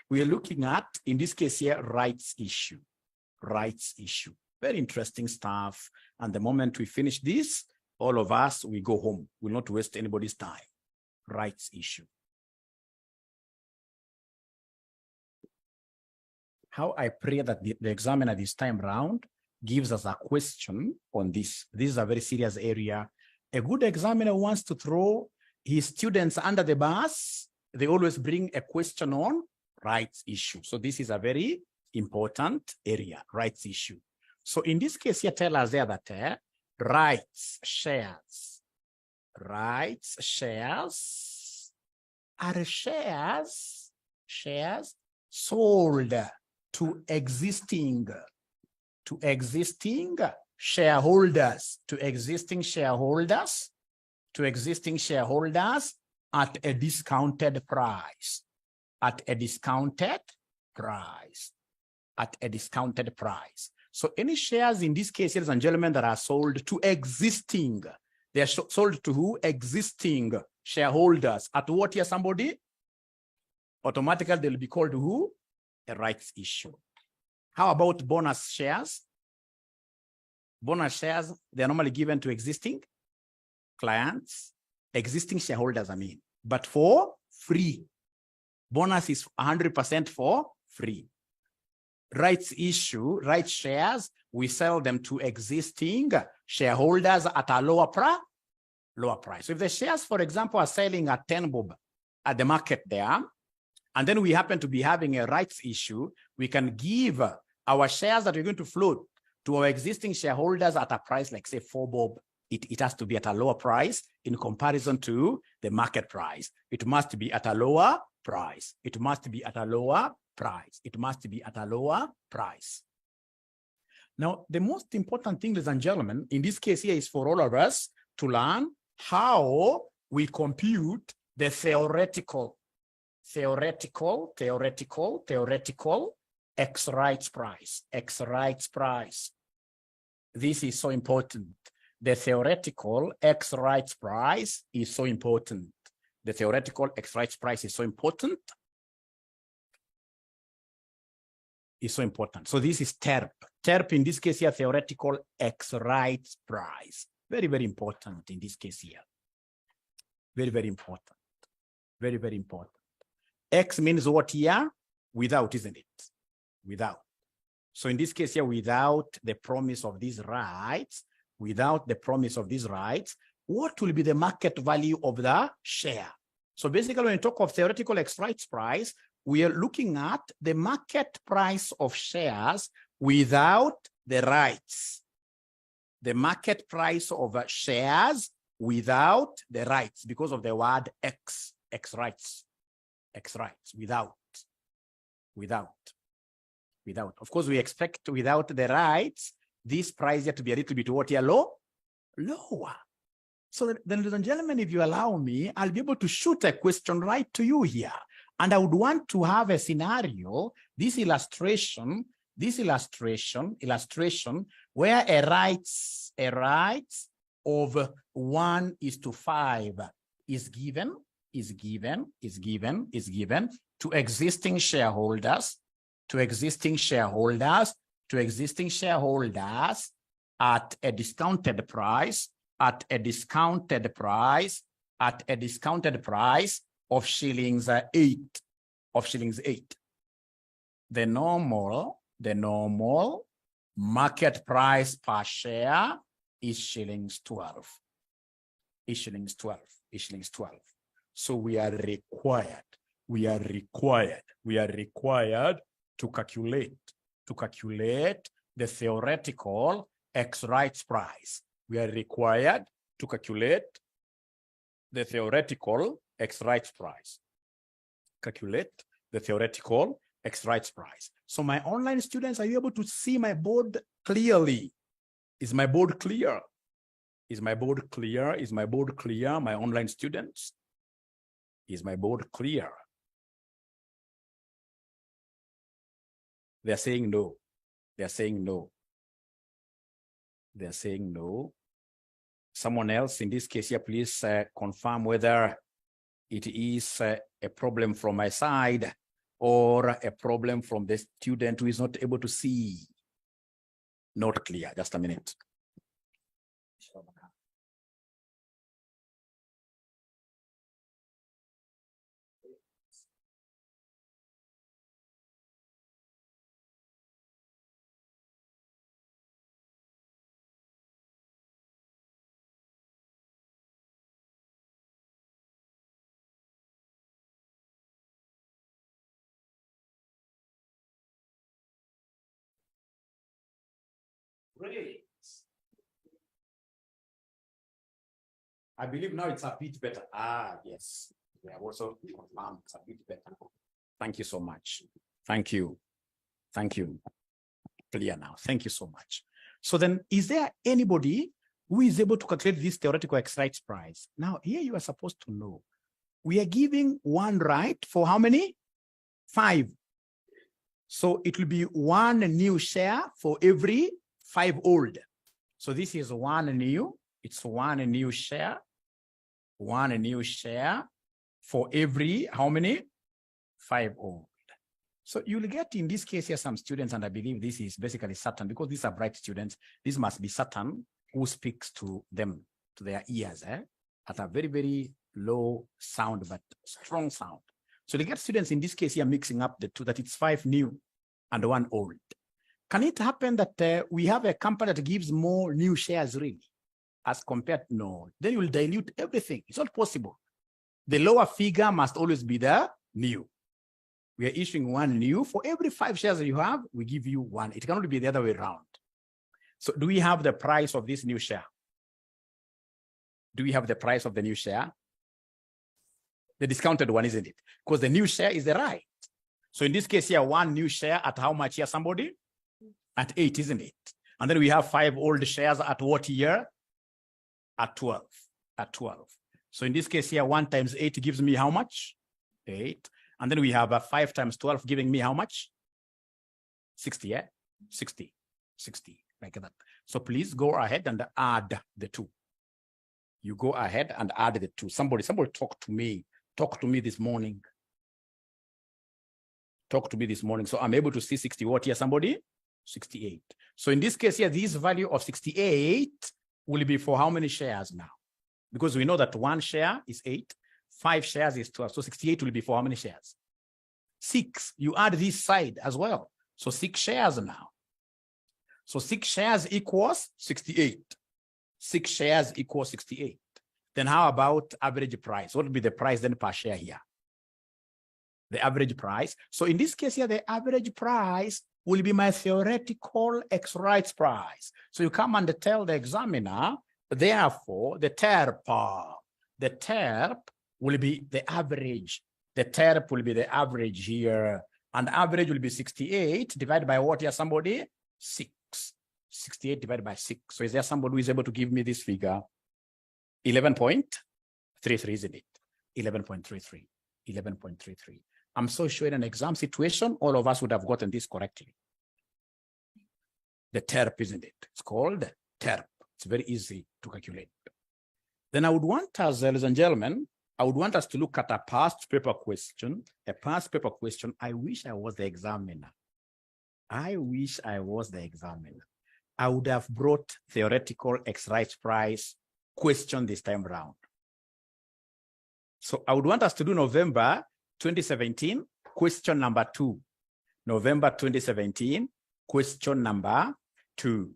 we are looking at, in this case here, rights issue. Rights issue. Very interesting stuff. And the moment we finish this, all of us, we go home. We'll not waste anybody's time. Rights issue. How I pray that the examiner this time round gives us a question on this. This is a very serious area. A good examiner wants to throw his students under the bus. They always bring a question on rights issue. So this is a very important area, rights issue. So in this case here, tell us there that rights shares are shares sold to existing shareholders, at a discounted price, So any shares in this case, ladies and gentlemen, that are sold to existing, they are sold to who? Existing shareholders. At what year, somebody? Automatically, they'll be called who? A rights issue. How about bonus shares? Bonus shares, they are normally given to existing clients, existing shareholders, but for free. Bonus is 100% for free. Rights issue, rights shares, we sell them to existing shareholders at a lower price. So if the shares, for example, are selling at 10 bob at the market there, and then we happen to be having a rights issue, we can give our shares that we're going to float to our existing shareholders at a price like, say, 4 bob. It has to be at a lower price in comparison to the market price. It must be at a lower price. It must be at a lower price. It must be at a lower price. Now, the most important thing, ladies and gentlemen, in this case here is for all of us to learn how we compute the theoretical X rights price. This is so important. The theoretical X rights price is so important. The theoretical X rights price is so important. So this is TERP. TERP in this case here, theoretical X rights price. Very, very important in this case here. Very, very important. Very, very important. X means what here? Without, isn't it? Without. So in this case here, without the promise of these rights, what will be the market value of the share? So basically, when we talk of theoretical X rights price, we are looking at the market price of shares without the rights. The market price of shares without the rights, because of the word X rights, without. Of course, we expect without the rights, this price here to be a little bit what here, lower. So then, ladies and gentlemen, if you allow me, I'll be able to shoot a question right to you here. And I would want to have a scenario, this illustration, where a rights of 1:5 is given to existing shareholders at a discounted price of shillings 8. The normal market price per share is shillings 12. So we are required to calculate the theoretical X rights price. We are required to calculate the theoretical X rights price. So my online students, are you able to see my board clearly? Is my board clear? My online students? Is my board clear? They're saying no. Someone else in this case here, please confirm whether it is a problem from my side or a problem from the student who is not able to see? Not clear. Just a minute. Great. I believe now it's a bit better. Ah, yes. We have also confirmed it's a bit better. Thank you so much. Thank you. Thank you. Clear now. Thank you so much. So then, is there anybody who is able to calculate this theoretical exercise price? Now, here you are supposed to know. We are giving one right for how many? 5. So it will be 1 new share for every 5 old. So this is 1 new. It's 1 new share. 1 new share for every how many? 5 old. So you'll get in this case here some students, and I believe this is basically Satan, because these are bright students. This must be Satan who speaks to them, to their ears, at a very, very low sound, but strong sound. So they get students in this case here mixing up the two, that it's 5 new and 1 old. Can it happen that we have a company that gives more new shares really as compared? No, then you will dilute everything. It's not possible. The lower figure must always be the new. We are issuing 1 new. For every 5 shares that you have, we give you 1. It cannot be the other way around. So do we have the price of this new share? Do we have the price of the new share? The discounted one, isn't it? Because the new share is the right. So in this case here, 1 new share at how much here, somebody? At 8, isn't it? And then we have 5 old shares at what year? At 12. At 12. So in this case here, 1 times 8 gives me how much? 8. And then we have a 5 times 12 giving me how much? 60, yeah? 60, like that. So please go ahead and add the 2. You go ahead and add the 2. Somebody talk to me. Talk to me this morning. Talk to me this morning. So I'm able to see 60 what here, somebody? 68. So in this case here, this value of 68 will be for how many shares now? Because we know that 1 share is 8. 5 shares is 12. So 68 will be for how many shares? 6. You add this side as well. So 6 shares now. So 6 shares equals 68. 6 shares equals 68. Then how about average price? What would be the price then per share here? The average price. So in this case here, the average price will be my theoretical exercise price. So you come and tell the examiner, therefore, the TERP will be the average. The TERP will be the average here. And average will be 68 divided by what here, somebody? 6. 68 divided by 6. So is there somebody who is able to give me this figure? 11.33, isn't it? 11.33. 11.33. I'm so sure in an exam situation, all of us would have gotten this correctly. The TERP, isn't it? It's called TERP. It's very easy to calculate. Then I would want us, ladies and gentlemen, I would want us to look at a past paper question. A past paper question. I wish I was the examiner. I wish I was the examiner. I would have brought theoretical exercise price question this time around. So I would want us to do November 2017, question number 2. November 2017, question number 2.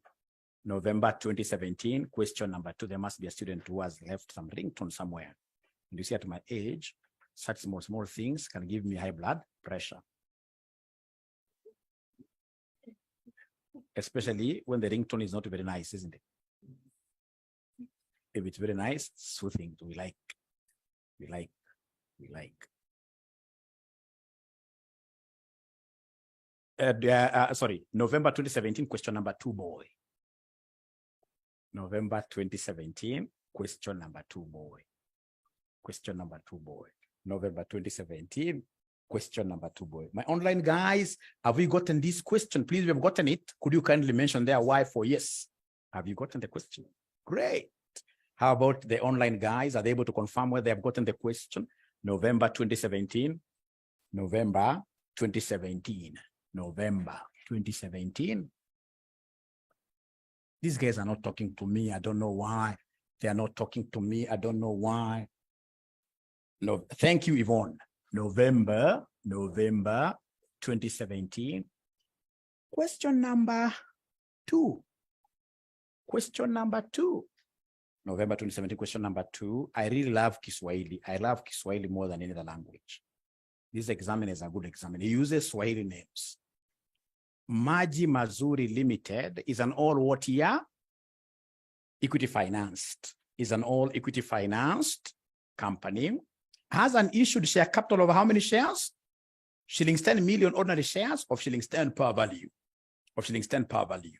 November 2017, question number 2. There must be a student who has left some ringtone somewhere. And you see at my age, such small things can give me high blood pressure. Especially when the ringtone is not very nice, isn't it? If it's very nice, soothing, we like. Sorry, November 2017, question number 2, boy. November 2017, question number 2, boy. Question number 2, boy. November 2017, question number 2, boy. My online guys, have we gotten this question? Please, we have gotten it. Could you kindly mention there why for yes? Have you gotten the question? Great. How about the online guys? Are they able to confirm whether they have gotten the question? November 2017. November 2017, November 2017. These guys are not talking to me. I don't know why. They are not talking to me. I don't know why. No, thank you, Yvonne. November 2017. Question number 2. Question number 2. November 2017, question number 2. I really love Kiswahili. I love Kiswahili more than any other language. This examiner is a good examiner. He uses Swahili names. Maji Mazuri Limited is an all what year? Equity financed. Is an all equity financed company. Has an issued share capital of how many shares? Shillings 10 million ordinary shares of shillings 10 per value. Of shillings 10 per value.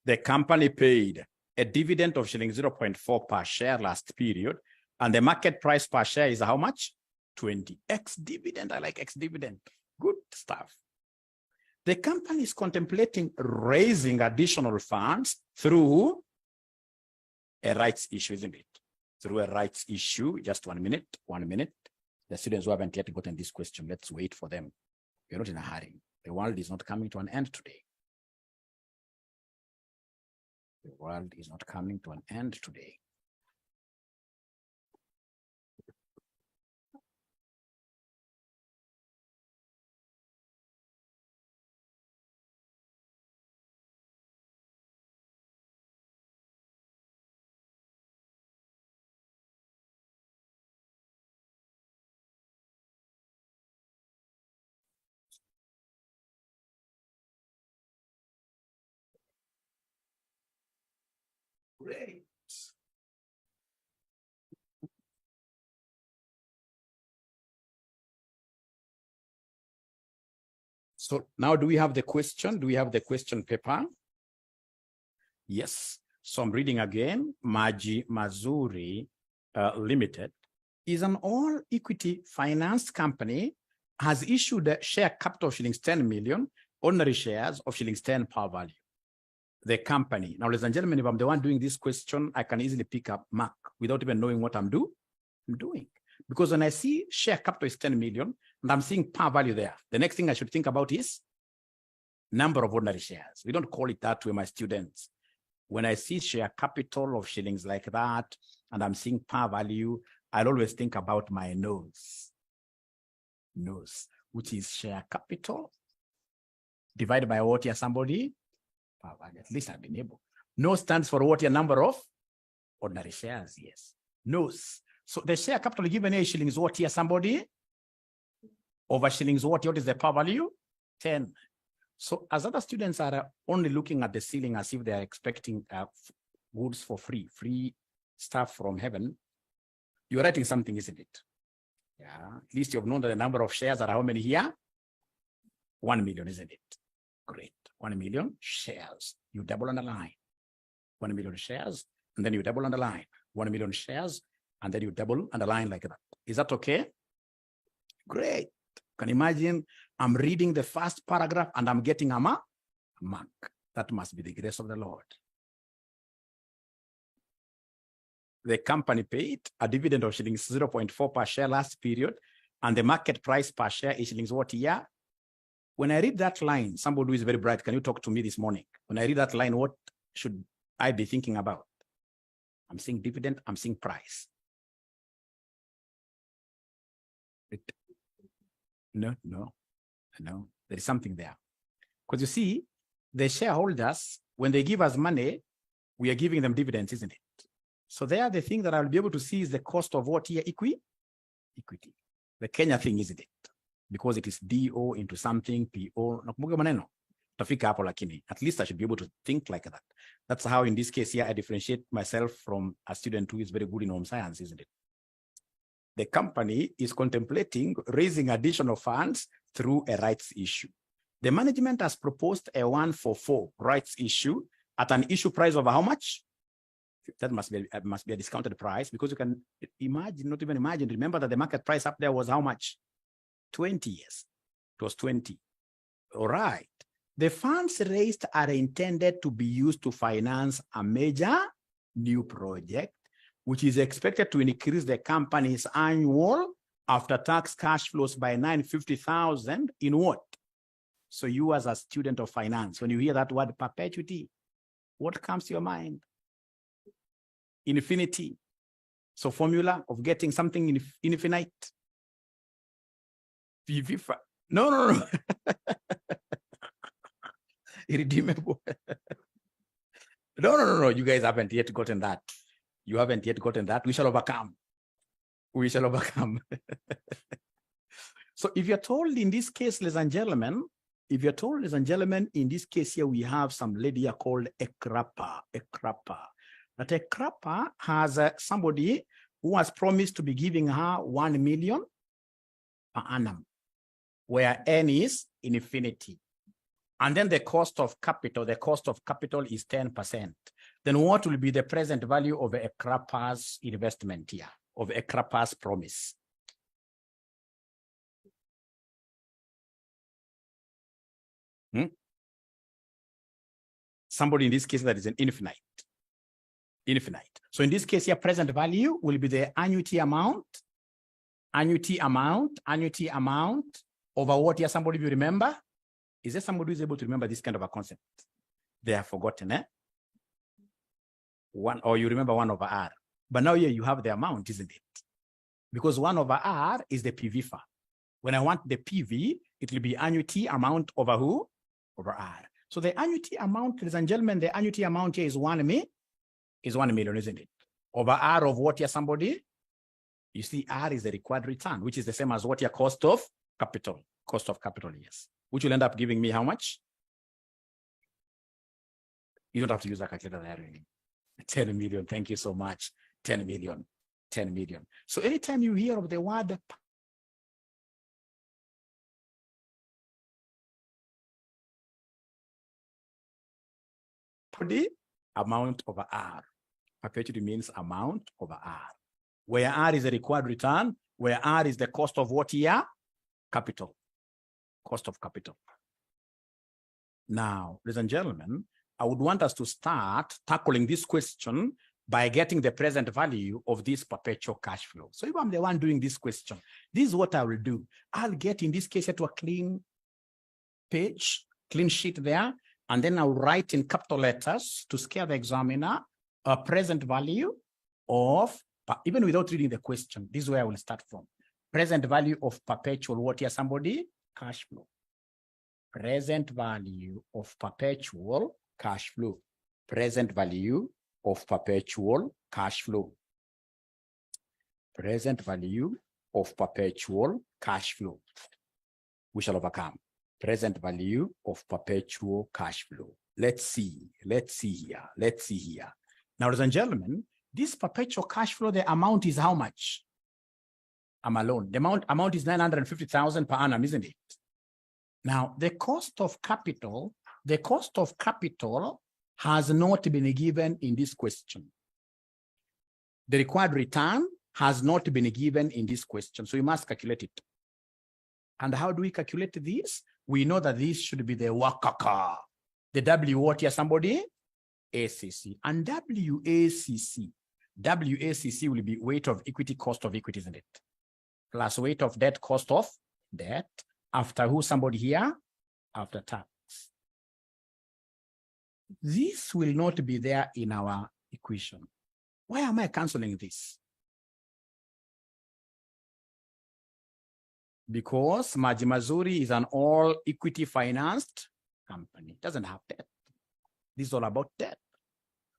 The company paid a dividend of shilling 0.4 per share last period, and the market price per share is how much? 20. Ex-dividend. I like ex-dividend. Good stuff. The company is contemplating raising additional funds through a rights issue, isn't it? Through a rights issue. Just 1 minute. 1 minute. The students who haven't yet gotten this question, let's wait for them. We're not in a hurry. The world is not coming to an end today. The world is not coming to an end today. Great. So now do we have the question? Do we have the question paper? Yes. So I'm reading again. Maji Mazuri Limited is an all equity financed company, has issued a share capital of shillings 10 million, ordinary shares of shillings 10 per value. The company. Now, ladies and gentlemen, if I'm the one doing this question, I can easily pick up Mark without even knowing what I'm doing. Because when I see share capital is 10 million, and I'm seeing par value there, the next thing I should think about is number of ordinary shares. We don't call it that way, my students. When I see share capital of shillings like that, and I'm seeing par value, I'll always think about my nose, which is share capital divided by what here, somebody? At least I've been able. No stands for what your number of ordinary shares. Yes. No's. So the share capital given here shillings what here, somebody? Over shillings what is the par value? 10. So as other students are only looking at the ceiling as if they are expecting goods for free stuff from heaven, you're writing something, isn't it? Yeah. At least you've known that the number of shares are how many here? 1 million, isn't it? Great. 1 million shares. You double underline. 1 million shares, and then you double underline. 1 million shares, and then you double underline like that. Is that okay? Great. Can you imagine? I'm reading the first paragraph and I'm getting a mark. That must be the grace of the Lord. The company paid a dividend of shillings 0.4 per share last period, and the market price per share is shillings what year? When I read that line, somebody who is very bright, can you talk to me this morning? When I read that line, what should I be thinking about? I'm seeing dividend, I'm seeing price. No. There is something there. Because you see, the shareholders, when they give us money, we are giving them dividends, isn't it? So there, the thing that I'll be able to see is the cost of what here? Equity. The Kenya thing, isn't it? Because it is DO into something, PO. At least I should be able to think like that. That's how, in this case here, I differentiate myself from a student who is very good in home science, isn't it? The company is contemplating raising additional funds through a rights issue. The management has proposed a 1-for-4 rights issue at an issue price of how much? That must be a discounted price, because you can imagine, not even imagine, remember that the market price up there was how much? 20 years. It was 20. All right. The funds raised are intended to be used to finance a major new project, which is expected to increase the company's annual after tax cash flows by 950,000 in what? So you as a student of finance, when you hear that word perpetuity, what comes to your mind? Infinity. So formula of getting something infinite. No. Irredeemable. No. You guys haven't yet gotten that. You haven't yet gotten that. We shall overcome. We shall overcome. So if you're told in this case, ladies and gentlemen, in this case here, we have some lady here called 𝒂𝒂𝒕𝒊𝒐𝒏. That 𝒂𝒂𝒕𝒊𝒐𝒏 has somebody who has promised to be giving her 1 million per annum, where N is infinity. And then the cost of capital is 10%. Then what will be the present value of 𝒂𝒂𝒕𝒊𝒐𝒏's investment here, of 𝒂𝒂𝒕𝒊𝒐𝒏's promise? Somebody in this case that is an infinite. So in this case here, present value will be the annuity amount over what here? Somebody will remember? Is there somebody who is able to remember this kind of a concept? They have forgotten, eh? Or you remember 1 over R. But now here you have the amount, isn't it? Because 1 over R is the PV far. When I want the PV, it will be annuity amount over who? Over R. So the annuity amount, ladies and gentlemen, the annuity amount here is 1 million, isn't it? Over R of what here, somebody? You see, R is the required return, which is the same as what your cost of capital. Cost of capital, yes. Which will end up giving me how much? You don't have to use a calculator there. 10 million. Thank you so much. 10 million. 10 million. So anytime you hear of the word the amount over R. Perpetuity means amount over R. Where R is the required return, where R is the cost of what here? Capital. Cost of capital. Now, ladies and gentlemen, I would want us to start tackling this question by getting the present value of this perpetual cash flow. So if I'm the one doing this question, this is what I will do. I'll get, in this case, to a clean page, clean sheet there, and then I'll write in capital letters to scare the examiner a present value of, even without reading the question, this is where I will start from. Present value of perpetual, what here, somebody? Cash flow. Present value of perpetual cash flow. Present value of perpetual cash flow. Present value of perpetual cash flow. We shall overcome. Present value of perpetual cash flow. Let's see here. Now, ladies and gentlemen, this perpetual cash flow, the amount is how much? I'm alone. The amount is 950,000 per annum, isn't it? Now, the cost of capital has not been given in this question. The required return has not been given in this question, so you must calculate it. And how do we calculate this? We know that this should be the 𝒂𝒂𝒕𝒊𝒐𝒏. The W, what here, somebody? ACC. And WACC will be weight of equity, cost of equity, isn't it? Plus weight of debt, cost of debt. After who, somebody here? After tax. This will not be there in our equation. Why am I canceling this? Because Maji Mazuri is an all equity financed company. It doesn't have debt. This is all about debt.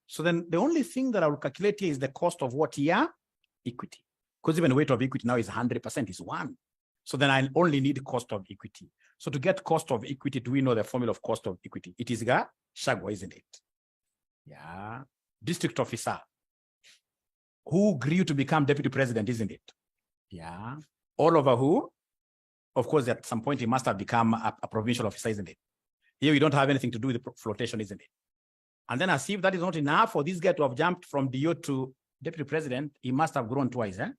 So then the only thing that I will calculate here is the cost of what here? Equity. Because even weight of equity now is 100%, is 1. So then I only need cost of equity. So to get cost of equity, do we know the formula of cost of equity? It is Shagwa, isn't it? Yeah. District officer. Who grew to become deputy president, isn't it? Yeah. All over who? Of course, at some point, he must have become a provincial officer, isn't it? Here, we don't have anything to do with the flotation, isn't it? And then as if that is not enough for this guy to have jumped from DO to deputy president, he must have grown twice, eh?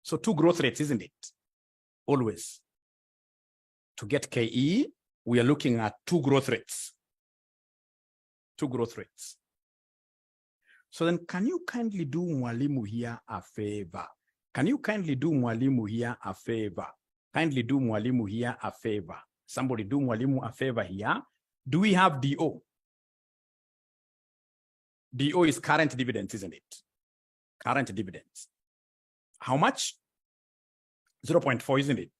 So 2 growth rates, isn't it? Always. To get KE, we are looking at 2 growth rates. 2 growth rates. So then can you kindly do Mwalimu here a favor? Can you kindly do Mwalimu here a favor? Kindly do Mwalimu here a favor. Somebody do Mwalimu a favor here. Do we have DO? DO is current dividends, isn't it? Current dividends. How much? 0.4, isn't it?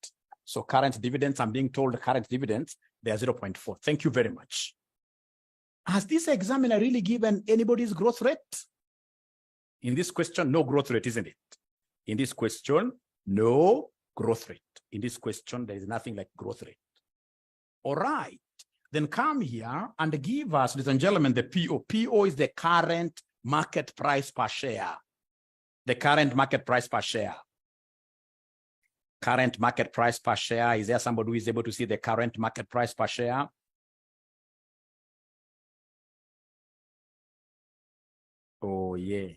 So current dividends, I'm being told the current dividends, they are 0.4. Thank you very much. Has this examiner really given anybody's growth rate? In this question, no growth rate, isn't it? In this question, no growth rate. In this question, there is nothing like growth rate. All right. Then come here and give us, ladies and gentlemen, the PO. PO is the current market price per share. The current market price per share. Current market price per share. Is there somebody who is able to see the current market price per share? Oh, yeah.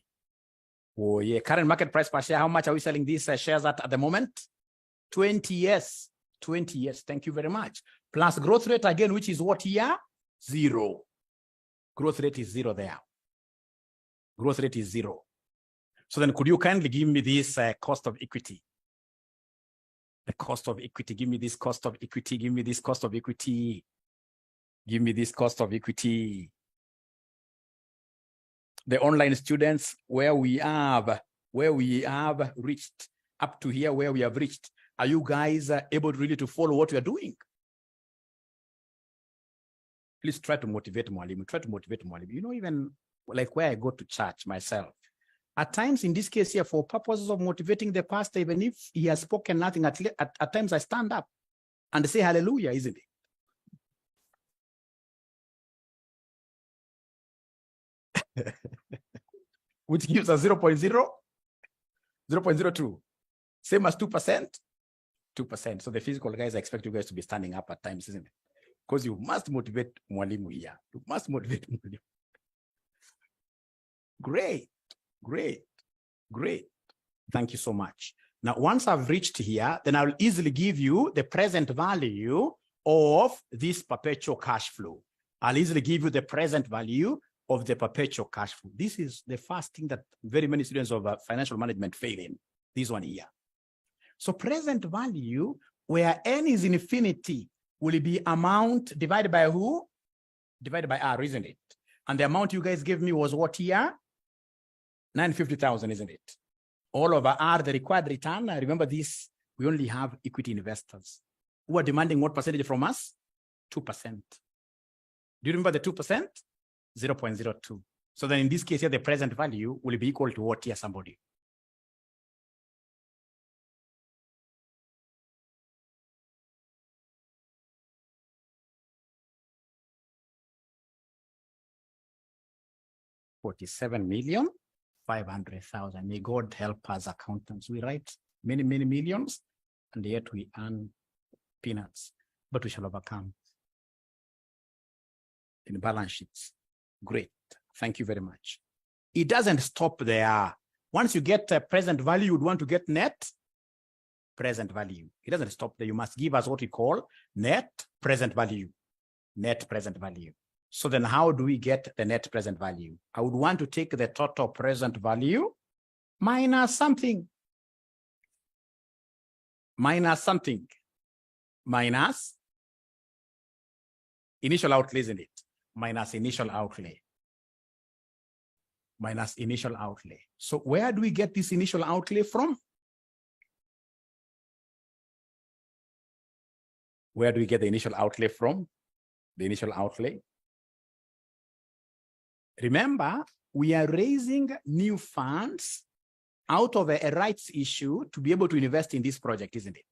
Oh, yeah. Current market price per share. How much are we selling these shares at the moment? 20 years. 20 years. Thank you very much. Plus growth rate again, which is what here? 0. Growth rate is 0 there. Growth rate is 0. So then could you kindly give me this cost of equity? The cost of equity. Give me this cost of equity. Give me this cost of equity. Give me this cost of equity. The online students, where we have reached up to here, where we have reached. Are you guys able really to follow what we are doing? Please try to motivate Mwalimu. Try to motivate Mwalimu. You know, even like where I go to church myself, at times in this case here, for purposes of motivating the pastor, even if he has spoken nothing, at times I stand up and say hallelujah, isn't it? Which gives us 0.02. Same as 2%. 2%. So the physical guys, I expect you guys to be standing up at times, isn't it? Because you must motivate Mwalimu here. You must motivate Mwalimu. Great, great, great. Thank you so much. Now, once I've reached here, then I'll easily give you the present value of this perpetual cash flow. I'll easily give you the present value of the perpetual cash flow. This is the first thing that very many students of financial management fail in, this one here. So present value, where n is infinity, will be amount divided by who? Divided by R, isn't it? And the amount you guys gave me was what here? 950,000, isn't it? All over R, the required return. I remember this, we only have equity investors who are demanding what percentage from us? 2%. Do you remember the 2%? 0.02. So then in this case here, the present value will be equal to what here, somebody? $47,500,000. May God help us accountants. We write many, many millions, and yet we earn peanuts, but we shall overcome in balance sheets. Great. Thank you very much. It doesn't stop there. Once you get present value, you would want to get net present value. It doesn't stop there. You must give us what we call net present value. Net present value. So then how do we get the net present value? I would want to take the total present value minus something. Minus something. Minus initial outlay, isn't it? Minus initial outlay. Minus initial outlay. So where do we get this initial outlay from? Where do we get the initial outlay from? The initial outlay. Remember, we are raising new funds out of a rights issue to be able to invest in this project, isn't it?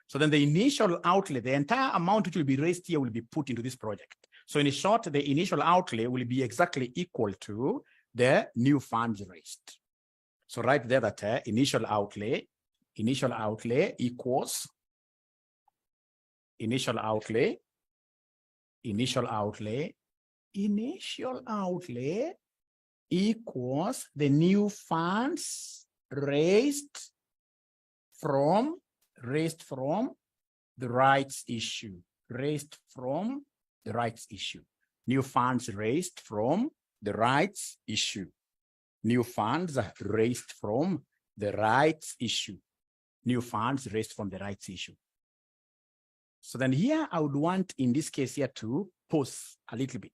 So then the initial outlay, the entire amount which will be raised here will be put into this project. So in short, the initial outlay will be exactly equal to the new funds raised. So right there that initial outlay equals initial outlay equals the new funds raised from the rights issue. New funds raised from the rights issue. New funds raised from the rights issue, new funds raised from the rights issue. So then here I would want in this case here to pause a little bit,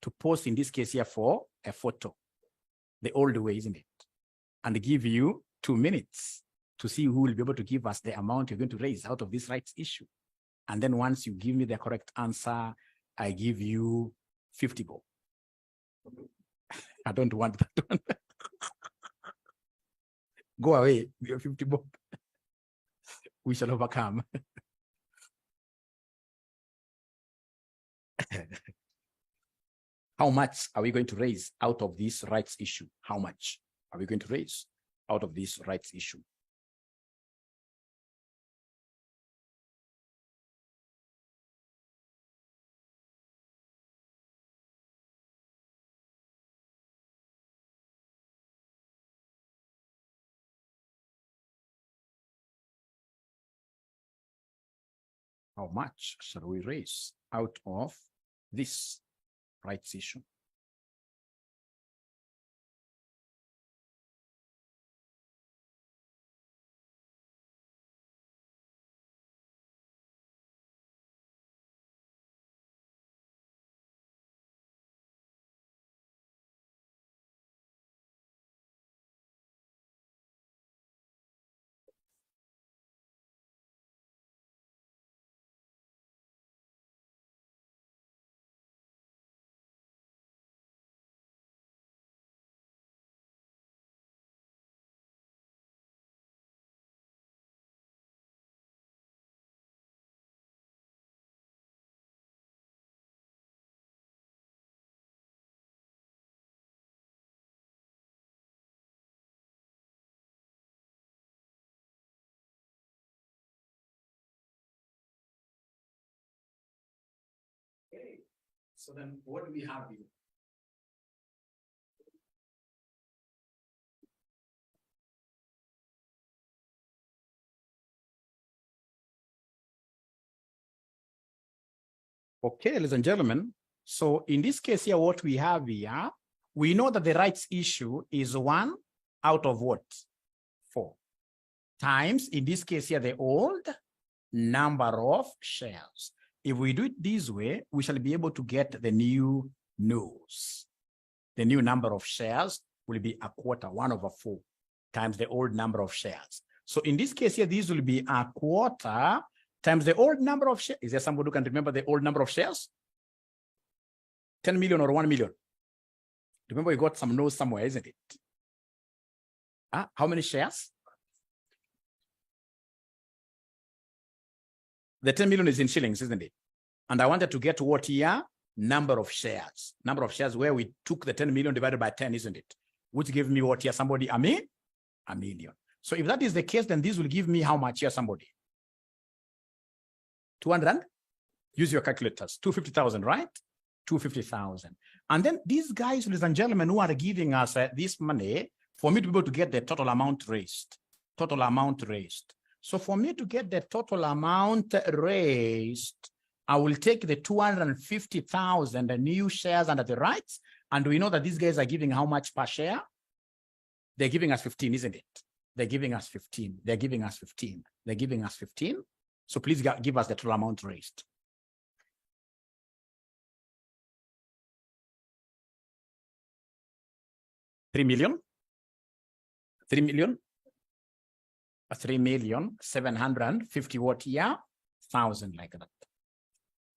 to pause in this case here for a photo, the old way, isn't it? And give you 2 minutes to see who will be able to give us the amount you're going to raise out of this rights issue. And then once you give me the correct answer, I give you 50 bob. I don't want that one. Go away, your 50 bob. We shall overcome. How much are we going to raise out of this rights issue? How much are we going to raise out of this rights issue? How much shall we raise out of this rights issue? Okay. So then what do we have here? Okay, ladies and gentlemen. So in this case here, what we have here, we know that the rights issue is 1 out of what? 4 times, in this case here, the old number of shares. If we do it this way, we shall be able to get the new news. The new number of shares will be 1/4, 1/4, times the old number of shares. So in this case here, this will be 1/4 times the old number of shares. Is there somebody who can remember the old number of shares? 10 million or 1 million? Remember, we got some no's somewhere, isn't it? How many shares? The 10 million is in shillings, isn't it? And I wanted to get what here? Number of shares. Number of shares where we took the 10 million divided by 10, isn't it? Which gave me what here? Somebody, a million. So if that is the case, then this will give me how much here, somebody? 200? Use your calculators. 250,000, right? 250,000. And then these guys, ladies and gentlemen, who are giving us this money for me to be able to get the total amount raised. Total amount raised. So for me to get the total amount raised, I will take the 250,000 new shares under the rights. And we know that these guys are giving how much per share? They're giving us 15, isn't it? They're giving us 15. They're giving us 15. They're giving us 15. So please give us the total amount raised. $3 million. 3,750,000 what year? 1,000 like that.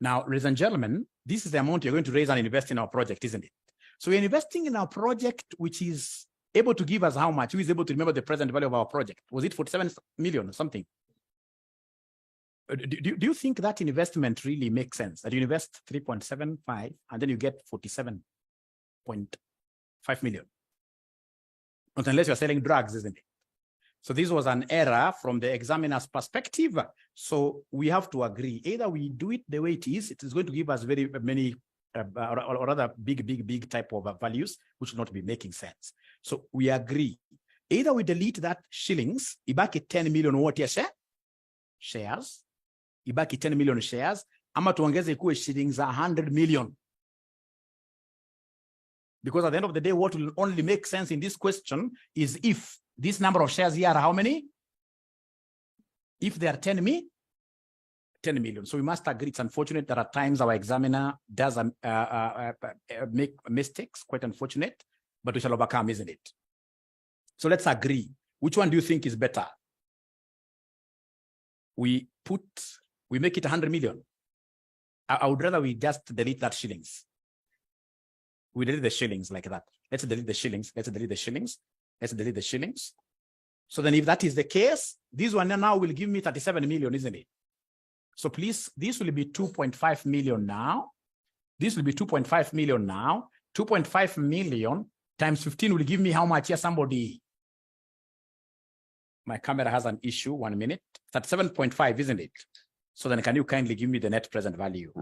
Now, ladies and gentlemen, this is the amount you're going to raise and invest in our project, isn't it? So we're investing in our project, which is able to give us how much? Who is able to remember the present value of our project? Was it 47 million or something? Do you think that investment really makes sense? That you invest 3.75 and then you get 47.5 million? Not unless you're selling drugs, isn't it? So this was an error from the examiner's perspective. So we have to agree. Either we do it the way it is going to give us very many or rather big type of values, which will not be making sense. So we agree. Either we delete that shillings, ibaki 10 million what ya shares, ibaki 10 million shares, ama tuongeze kuwe shillings 100 million. Because at the end of the day, what will only make sense in this question is if This number of shares here are how many? If they are 10 million. So we must agree. It's unfortunate that at times our examiner does make mistakes, quite unfortunate, but we shall overcome, isn't it? So let's agree. Which one do you think is better? We make it 100 million. I would rather we just delete that shillings. We delete the shillings like that. Let's delete the shillings. Let's delete the shillings. Let's delete the shillings. So then if that is the case, this one now will give me 37 million, isn't it? So please, this will be 2.5 million now. This will be 2.5 million now. 2.5 million times 15 will give me how much here, somebody? My camera has an issue, 1 minute. 37.5, isn't it? So then can you kindly give me the net present value?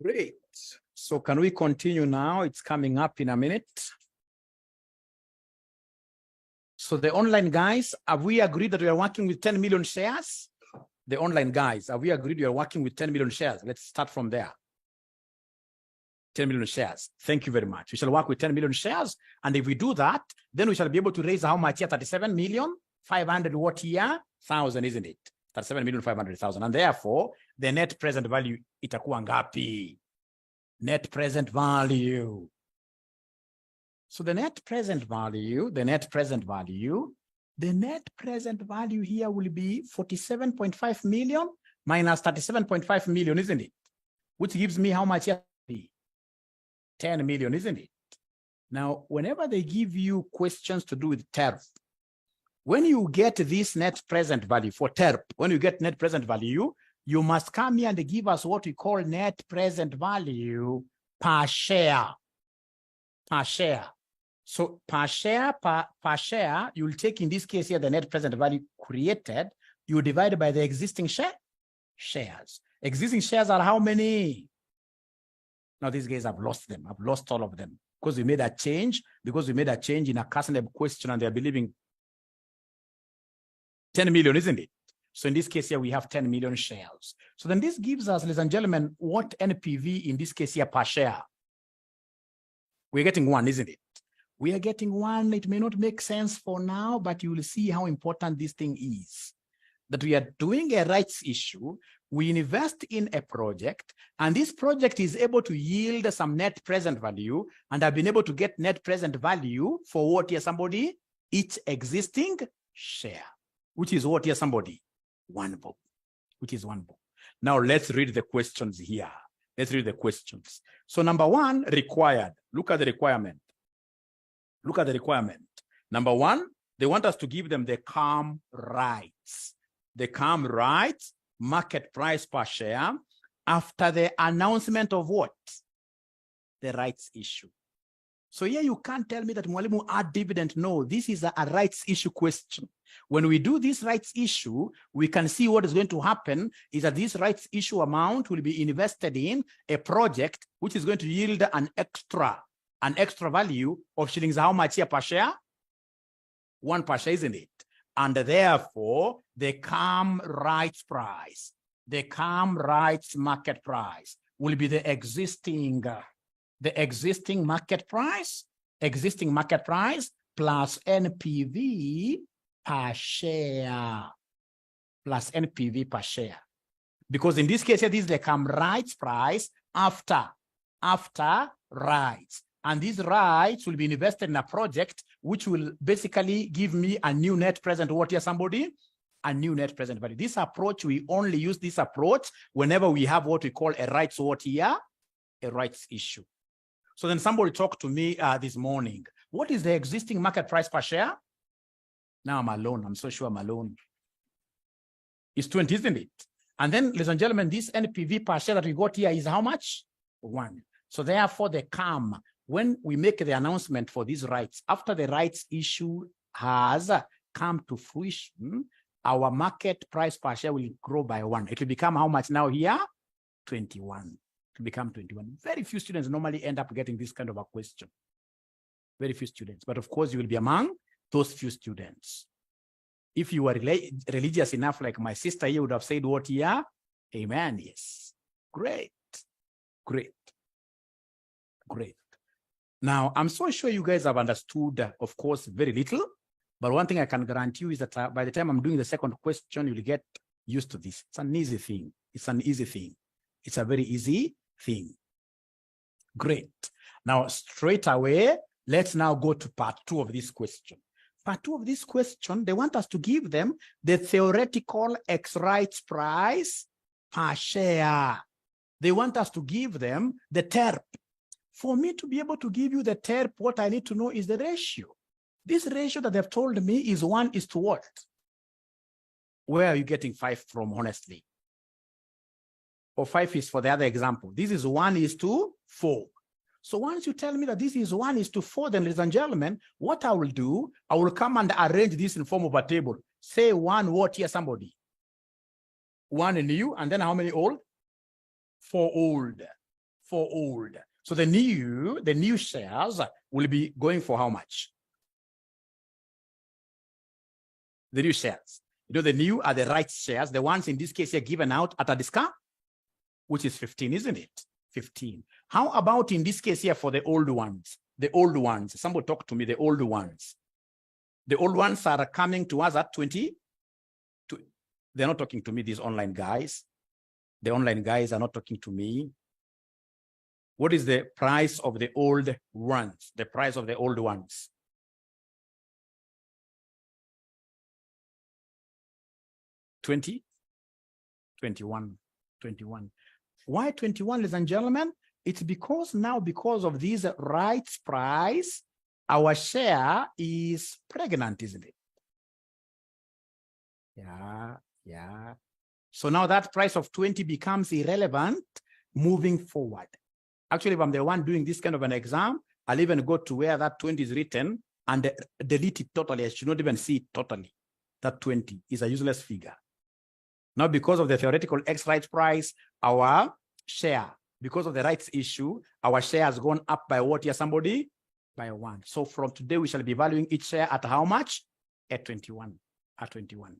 Great. So can we continue now? It's coming up in a minute. So the online guys, have we agreed that we are working with 10 million shares? The online guys, have we agreed we are working with 10 million shares? Let's start from there. 10 million shares. Thank you very much. We shall work with 10 million shares. And if we do that, then we shall be able to raise how much here? 37,500,000 what here? 1,000, isn't it? 37,500,000. And therefore, the net present value itakuwa ngapi? Net present value. So the net present value here will be 47.5 million minus 37.5 million, isn't it? Which gives me how much here? 10 million, isn't it? Now, whenever they give you questions to do with TERP, when you get this net present value for TERP, when you get net present value, you must come here and give us what we call net present value per share. Per share. So per share, you'll take in this case here the net present value created, you divide by the existing shares. Existing shares are how many? Now these guys have lost them. I've lost all of them because we made a change. Because we made a change in a KASNEB question and they're believing 10 million, isn't it? So in this case here, we have 10 million shares. So then this gives us, ladies and gentlemen, what NPV in this case here per share? We're getting 1, isn't it? We are getting 1. It may not make sense for now, but you will see how important this thing is. That we are doing a rights issue, we invest in a project, and this project is able to yield some net present value, and I've been able to get net present value for what here, somebody? Each existing share, which is what here, somebody? 1 bob, which is 1 bob. Now let's read the questions here. Let's read the questions. So number 1, required. Look at the requirement. Look at the requirement. Number 1, they want us to give them the CAM rights. The CAM rights, market price per share, after the announcement of what? The rights issue. So here you can't tell me that Mwalimu add dividend. No, this is a rights issue question. When we do this rights issue, we can see what is going to happen is that this rights issue amount will be invested in a project which is going to yield an extra value of shillings. How much here per share? 1 per share, isn't it? And therefore, the CAM rights price, the CAM rights market price will be the existing market price plus NPV per share, Because in this case, this is the CAM rights price after rights. And these rights will be invested in a project which will basically give me a new net present. What here, somebody? A new net present value. This approach, we only use this approach whenever we have what we call a rights what here? A rights issue. So then somebody talked to me this morning. What is the existing market price per share? Now I'm alone. I'm so sure I'm alone. It's 20, isn't it? And then, ladies and gentlemen, this NPV per share that we got here is how much? 1. So therefore, the CAM, when we make the announcement for these rights, after the rights issue has come to fruition, our market price per share will grow by 1. It will become how much now here? 21. To become 21. Very few students normally end up getting this kind of a question. Very few students. But of course, you will be among those few students. If you were religious enough, like my sister, you would have said what here? Amen. Yes. Great. Great. Great. Now, I'm so sure you guys have understood, of course, very little. But one thing I can guarantee you is that by the time I'm doing the second question, you'll get used to this. It's an easy thing. It's an easy thing. It's a very easy thing. Great. Now, straight away, let's now go to part 2 of this question. Part 2 of this question, they want us to give them the theoretical X rights price per share. They want us to give them the TERP. For me to be able to give you the TERP, what I need to know is the ratio. This ratio that they've told me is 1 is to what? Where are you getting 5 from, honestly? Or 5 is for the other example. This is 1 is to 4. So once you tell me that this is 1 is to 4, then ladies and gentlemen, what I will do, I will come and arrange this in form of a table. Say 1 what here, somebody? 1 new, and then how many old? 4 old. 4 old. So the new shares will be going for how much? The new shares. You know, the new are the rights shares, the ones in this case are given out at a discount, which is 15, isn't it? 15. How about in this case here for the old ones? The old ones. Somebody talk to me, the old ones. The old ones are coming to us at 20. They're not talking to me, these online guys. The online guys are not talking to me. What is the price of the old ones? The price of the old ones. $20, $21, $21. Why 21, ladies and gentlemen? It's because now, because of these rights price, our share is pregnant, isn't it? Yeah. So now that price of 20 becomes irrelevant moving forward. Actually, if I'm the one doing this kind of an exam, I'll even go to where that 20 is written and delete it totally. I should not even see it totally. That 20 is a useless figure. Now, because of the theoretical X rights price, our share, because of the rights issue, our share has gone up by what here, somebody? By 1. So from today, we shall be valuing each share at how much? At 21. At 21.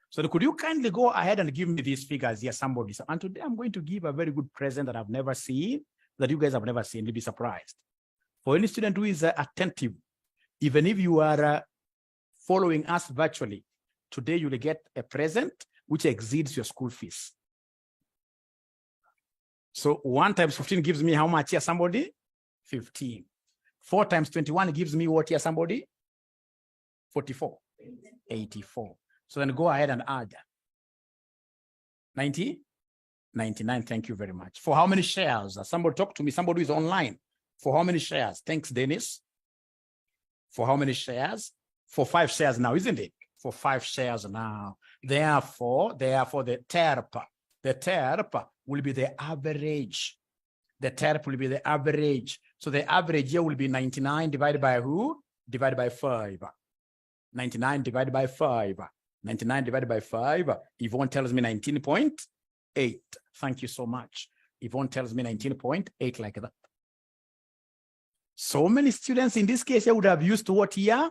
So could you kindly go ahead and give me these figures here, somebody? And today I'm going to give a very good present that I've never seen, that you guys have never seen. You'll be surprised. For any student who is attentive, even if you are following us virtually, today you'll get a present which exceeds your school fees. So 1 times 15 gives me how much here, somebody? 15. 4 times 21 gives me what here, somebody? 44. 84. So then go ahead and add 90, 99. Thank you very much. For how many shares? Somebody talk to me. Somebody who is online. For how many shares? Thanks, Dennis. For how many shares? For 5 shares now, isn't it? For 5 shares now. Therefore, the 𝒔 will be the average. The 𝒔 will be the average. So the average here will be 99 divided by who? Divided by 5. 99 divided by 5. 99 divided by 5. Yvonne tells me 19.8. Thank you so much. Yvonne tells me 19.8 like that. So many students in this case here would have used what here?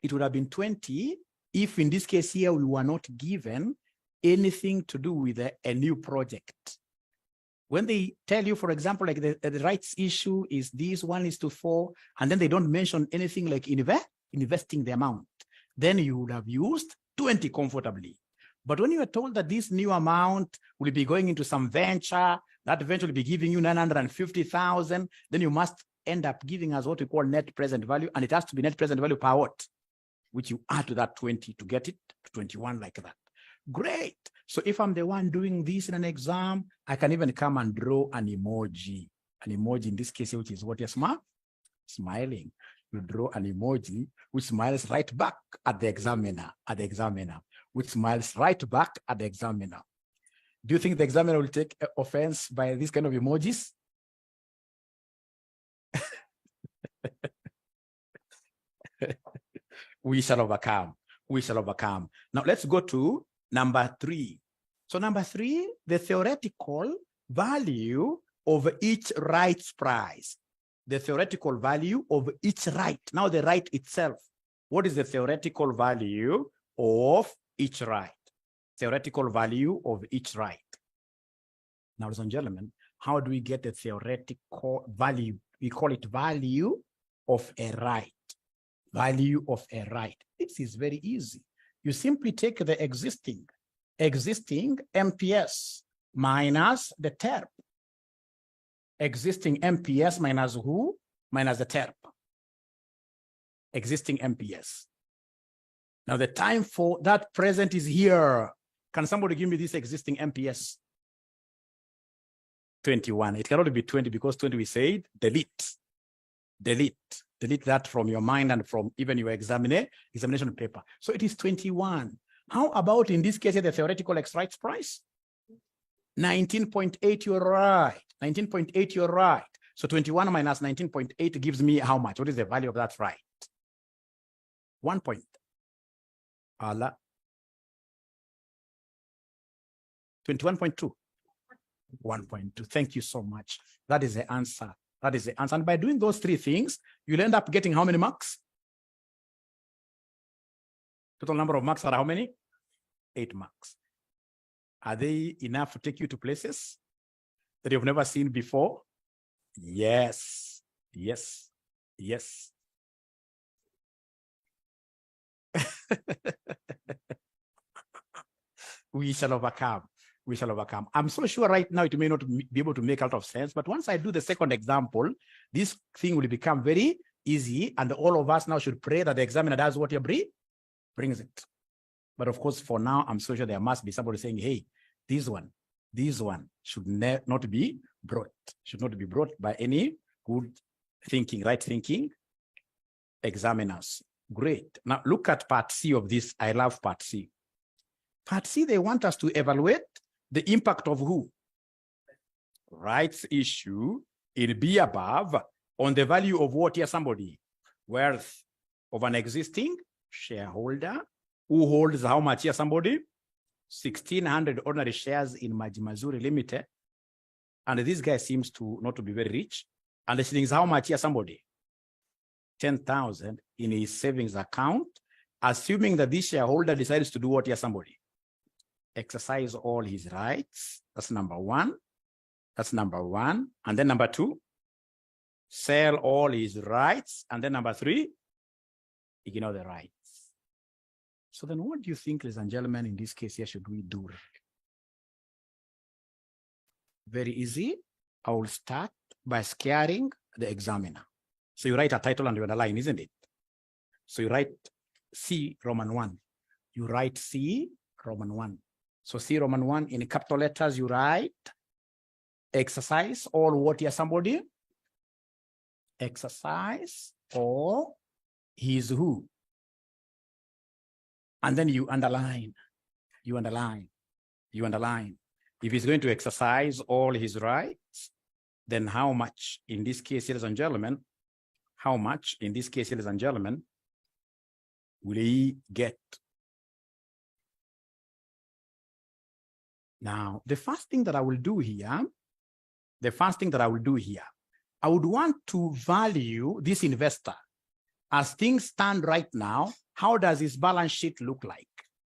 It would have been 20 if in this case here we were not given anything to do with a new project. When they tell you, for example, like the rights issue is this 1:4, and then they don't mention anything like investing the amount, then you would have used 20 comfortably. But when you are told that this new amount will be going into some venture, that venture will be giving you 950,000, then you must end up giving us what we call net present value, and it has to be net present value per what? Which you add to that 20 to get it to 21 like that. Great. So if I'm the one doing this in an exam, I can even come and draw an emoji. An emoji in this case, which is what you're smiling. You draw an emoji which smiles right back at the examiner, which smiles right back at the examiner. Do you think the examiner will take offense by these kind of emojis? We shall overcome. We shall overcome. Now let's go to number 3. So number 3, the theoretical value of each rights price. The theoretical value of each right. Now the right itself. What is the theoretical value of each right? Theoretical value of each right. Now, ladies and gentlemen, how do we get the theoretical value? We call it value of a right. Value of a right. This is very easy. You simply take the existing MPS minus the 𝒔. Existing MPS minus who? Minus the 𝒔. Existing MPS. Now the time for that present is here. Can somebody give me this existing MPS? 21. It cannot be 20 because 20 we said delete. Delete that from your mind and from even your examination paper. So it is 21. How about in this case the theoretical X rights price? 19.8, you're right. 19.8, you're right. So 21 minus 19.8 gives me how much? What is the value of that right? 1 point. 21.2. 1.2. Thank you so much. That is the answer. That is the answer. And by doing those 3 things, you'll end up getting how many marks? Total number of marks are how many? 8 marks. Are they enough to take you to places that you've never seen before? Yes. Yes. Yes. We shall overcome. We shall overcome. I'm so sure right now it may not be able to make a lot of sense, but once I do the second example, this thing will become very easy, and all of us now should pray that the examiner does what you brings it. But of course, for now, I'm so sure there must be somebody saying, hey, this one should not be brought by any good thinking, right thinking examiners. Great. Now look at part C of this. I love part C. Part C, they want us to evaluate the impact of who? Rights issue in B above on the value of what here, somebody? Worth of an existing shareholder who holds how much here, somebody? 1,600 ordinary shares in 𝒖𝒍𝒐𝒄𝒌 Limited. And this guy seems to not to be very rich. And the shillings, how much here, somebody? 10,000 in his savings account, assuming that this shareholder decides to do what here, somebody? Exercise all his rights. That's number one. That's number one. And then number two, sell all his rights. And then number three, ignore the rights. So then what do you think, ladies and gentlemen, in this case here, should we do? Very easy. I will start by scaring the examiner. So you write a title and you underline, isn't it? So you write C Roman 1. You write C Roman 1. So C Roman 1 in capital letters, you write exercise all what here, somebody? Exercise all his who? And then you underline, you underline, you underline. If he's going to exercise all his rights, then how much in this case, ladies and gentlemen, how much in this case, ladies and gentlemen, will he get? Now, the first thing that I will do here, I would want to value this investor. As things stand right now, how does his balance sheet look like?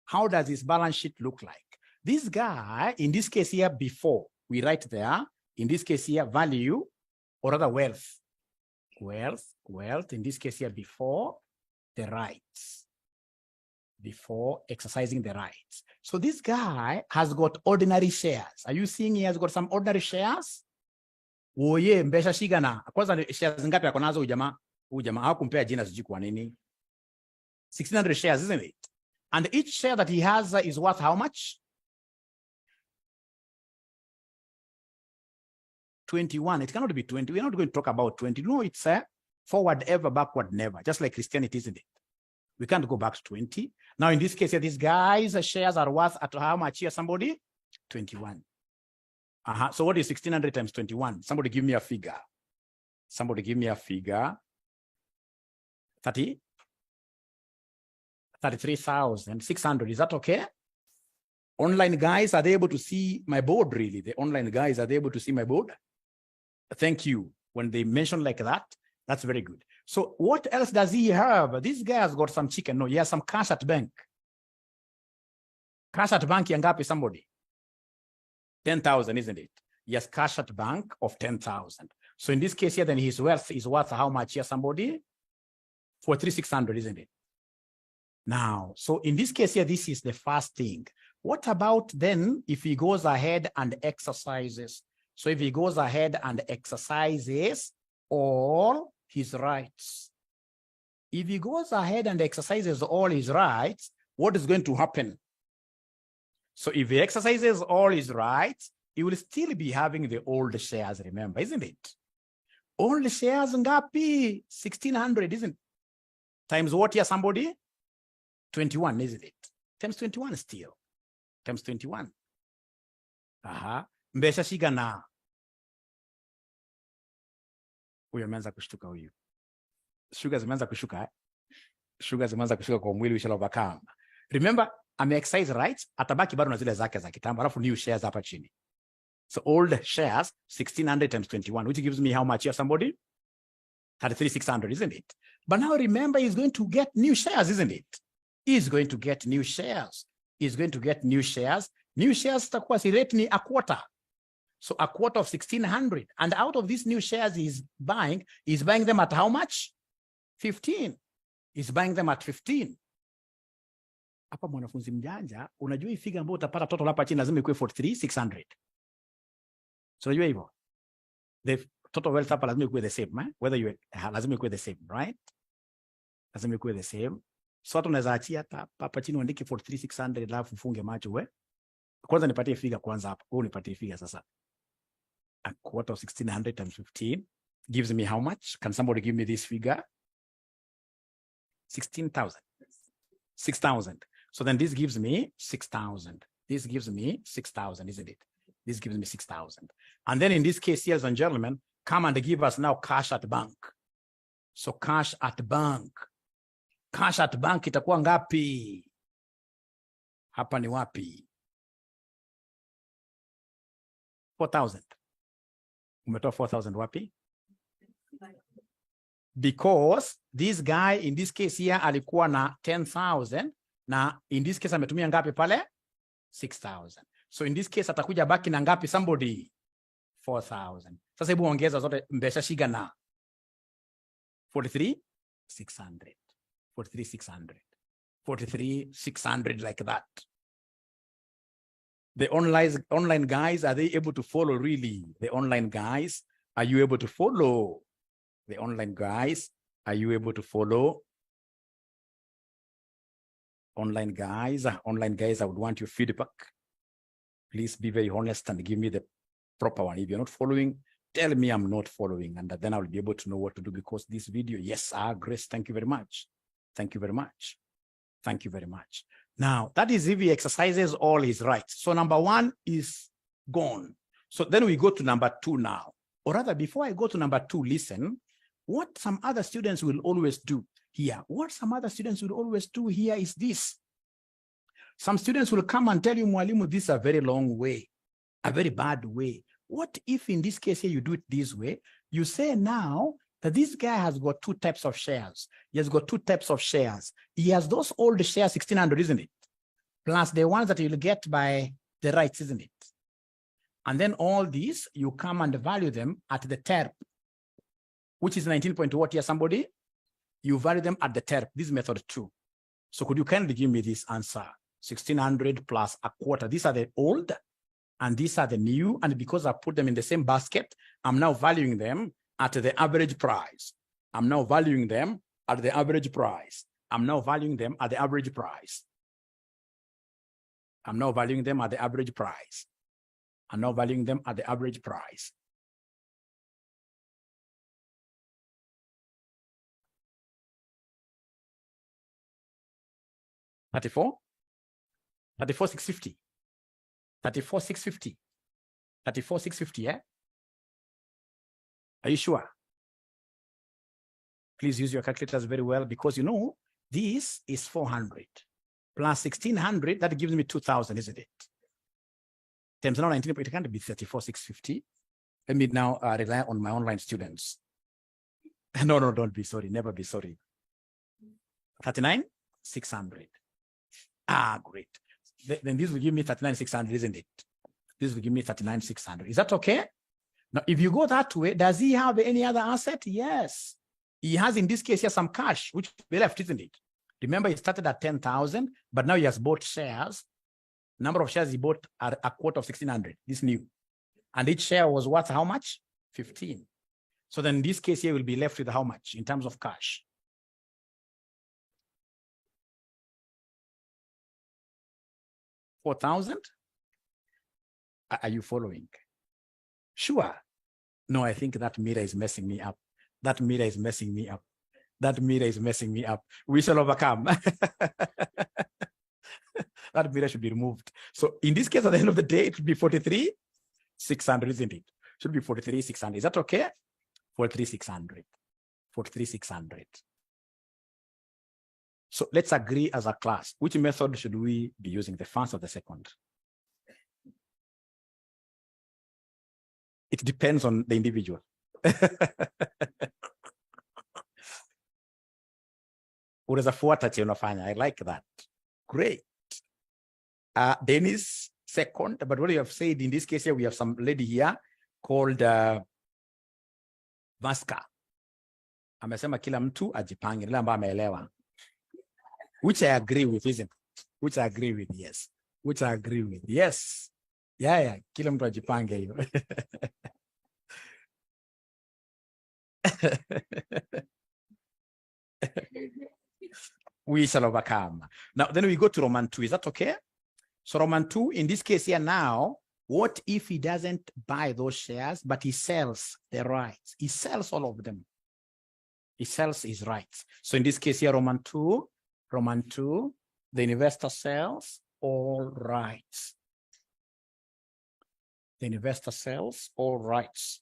How does his balance sheet look like? This guy, in this case here, before, we write there, in this case here, value, or rather wealth. Wealth, in this case here, before the rights. Before exercising the rights. So this guy has got ordinary shares. Are you seeing he has got some ordinary shares? Oye, mbesha shigana. Kwanza shares ngapi yako nazo ujamaa? Ujamaa hakumpea jina sijui kwa nini. 1,600 shares, isn't it? And each share that he has is worth how much? 21. It cannot be 20. We're not going to talk about 20. No, it's forward ever, backward never. Just like Christianity, isn't it? We can't go back to 20. Now, in this case, these guys' shares are worth at how much here, somebody? 21. So what is 1,600 times 21? Somebody give me a figure. Somebody give me a figure. 33,600. Is that okay? Online guys, are they able to see my board, really? The online guys, are they able to see my board? Thank you. When they mention like that, that's very good. So what else does he have? This guy has got some chicken. No, he has some cash at bank. Cash at bank, yangapi, somebody? 10,000, isn't it? He has cash at bank of 10,000. So in this case here, then his wealth is worth how much here, somebody? 43,600, isn't it? Now, so in this case here, this is the first thing. What about then if he goes ahead and exercises? So if he goes ahead and exercises all his rights. If he goes ahead and exercises all his rights, what is going to happen? So if he exercises all his rights, he will still be having the old shares, remember, isn't it? Old shares ngapi? 1,600, isn't it? Times what here, somebody? 21, isn't it? Times 21 still. Times 21. Mbesha shigana. Huyo ameanza kushtuka huyu. Sugar zimeanza kushuka. Sugar zimeanza kushuka kwa mwili we overcome. Remember, ame-exercise rights, atabaki bado na zile zake za kitambo, alafu new shares hapa chini. So old shares, 1,600 times 21, which gives me how much here, somebody? 33,600, isn't it? But now remember, he's going to get new shares, isn't it? He's going to get new shares. He's going to get new shares. New shares takuwa si rate ni a quarter. So a quarter of 1,600. And out of these new shares he's buying them at how much? 15. He's buying them at 15. Hapa mwanafunzi mjanja, unajua hii figure ambayo utapata total hapa chini lazima ikuwe 43,600. So unajua hivyo. The total wealth hapa lazima ikuwe the same, whether you lazima ikuwe the same, right? Lazima ikuwe the same. So hata unaweza achia hapa chini uandike 43,600 alafu ufunge macho we. Kwanza nipatie figure kwanza hapa. Wewe nipatie figure sasa. A quarter of 1,600 times 15 gives me how much? Can somebody give me this figure? 16,000. 6,000. So then this gives me 6,000. This gives me 6,000, isn't it? This gives me 6,000. And then in this case, ladies and gentlemen, come and give us now cash at bank. So cash at bank. Cash at bank itakuwa ngapi? Hapa ni wapi? 4,000. Umetoa 4,000 wapi? Because this guy in this case here alikuwa na 10,000 na in this case ametumia ngapi pale? 6,000. So in this case atakuja baki na ngapi somebody? 4,000. Sasa hebu ongeza zote mbesha shiga na 43,600. 43,600. 43,600 like that. The online guys, are they able to follow really? The online guys, are you able to follow? The online guys, are you able to follow? Online guys, I would want your feedback. Please be very honest and give me the proper one. If you're not following, tell me I'm not following, and then I'll be able to know what to do, because this video, yes, Grace, thank you very much. Thank you very much. Thank you very much. Now, that is if he exercises all his rights. So number 1 is gone. So then we go to number 2 now. Or rather, before I go to number 2, listen, what some other students will always do here. What some other students will always do here is this. Some students will come and tell you, Mwalimu, this is a very long way, a very bad way. What if in this case here you do it this way? You say now that this guy has got 2 types of shares. He has got 2 types of shares. He has those old shares, 1,600, isn't it? Plus the ones that you'll get by the rights, isn't it? And then all these, you come and value them at the TERP, which is 19 point what here, somebody? You value them at the TERP, this method 2. So could you kindly give me this answer? 1,600 plus a quarter. These are the old and these are the new. And because I put them in the same basket, I'm now valuing them at the average price. I'm now valuing them at the average price. I'm now valuing them at the average price. I'm now valuing them at the average price. I'm now valuing them at the average price. $34,650. $34,650. $34,650, yeah? Are you sure? Please use your calculators very well, because you know, this is 400 plus 1,600, that gives me 2,000, isn't it? Times now 19, it can't be 34,650. Let me now rely on my online students. No, don't be sorry, never be sorry. 39,600. Great. Then this will give me 39,600, isn't it? This will give me 39,600. Is that okay? Now, if you go that way, does he have any other asset? Yes. He has, in this case, here some cash, which we left, isn't it? Remember, he started at 10,000, but now he has bought shares. Number of shares he bought are a quarter of 1,600, this new. And each share was worth how much? 15. So then in this case here, will be left with how much in terms of cash? $4,000? Are you following? Sure. No, I think that mirror is messing me up. That mirror is messing me up. That mirror is messing me up. We shall overcome. That mirror should be removed. So in this case, at the end of the day, it should be 43,600, isn't it? Should be 43,600. Is that okay? 43,600. 43,600. So let's agree as a class. Which method should we be using, the first or the second? It depends on the individual. I like that. Great. Dennis, second. But what you have said in this case here, we have some lady here called Vaska. Amesema kila mtu ajipange, nila ambaye ameelewa. Which I agree with, isn't it? Which I agree with, yes. Which I agree with, yes. Yeah, kila mtu ajipange hiyo. We shall overcome. Now, then we go to Roman 2. Is that okay? So Roman 2, in this case here now, what if he doesn't buy those shares, but he sells the rights? He sells all of them. He sells his rights. So in this case here, Roman 2, the investor sells all rights. The investor sells all rights.